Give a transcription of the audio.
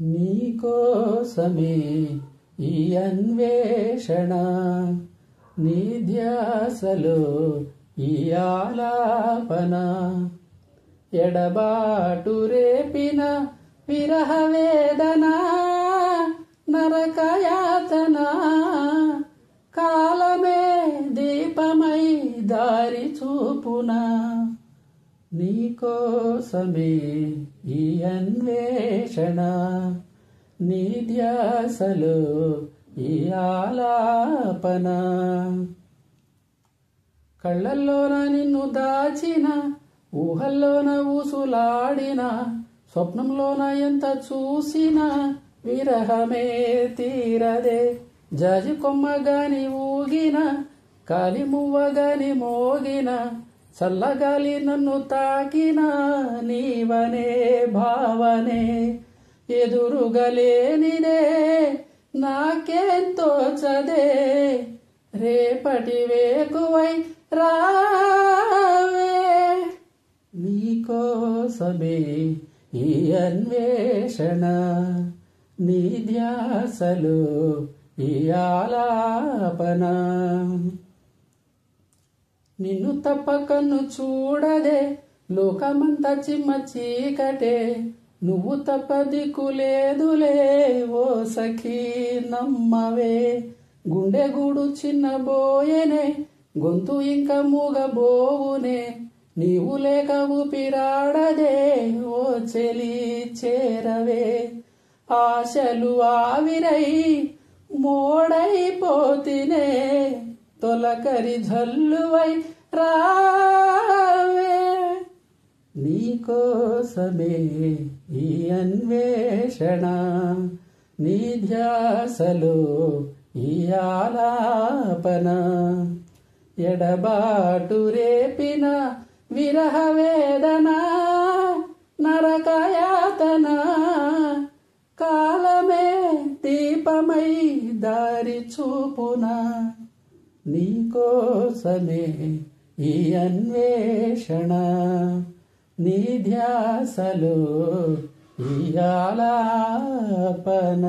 నీకోసమే ఈ అన్వేషణ, నీ ధ్యాసలో ఈ ఆలాపన. ఎడబాటు రేపిన విరహ వేదన, నరకయాతన. కాలమే దీపమై దారి చూపునా, నీకోసమే ఈ అన్వేషణ, నీ ధ్యాసలో ఈ ఆలాపన. కళ్ళల్లోన నిన్ను దాచిన, ఊహల్లోన ఊసులాడిన, స్వప్నంలోన ఎంత చూసినా విరహమే తీరదే. జాజి కొమ్మగాని ఊగిన, కాలి మువ్వగాని మోగిన, చల్లగాలి నన్ను తాకిన నీవనే భావనే. ఎదురుగలేనిదే నాకెంతో చదే, రేపటి వేకువై రావే. నీకోసమే ఈ అన్వేషణ, నీ ధ్యాసలో ఈ ఆలాపన. నిన్ను తప్ప కన్ను చూడదే, లోకమంతా చిమ్మ చీకటే. నువ్వు తప్ప దిక్కులేదులే, ఓ సఖీ నమ్మవే. గుండె గూడు చిన్నబోయేనే, గొంతు ఇంకా మూగబోవునే. నీవు లేక ఊపిరాడదే, ఓ చెలి చేరవే. ఆశలు ఆవిరై మోడైపోతినే, తొలకరి జల్లువై రావే. నీకోసమే ఈ అన్వేషణ, నీ ధ్యాసలో ఈ ఆలాపన. ఎడబాటు రేపిన విరహ వేదన, నరకయాతన. కాలమే దీపమై దారి చూపునా, నీకోసమే ఈ అన్వేషణ, నీ ధ్యాసలో ఈ ఆలాపన.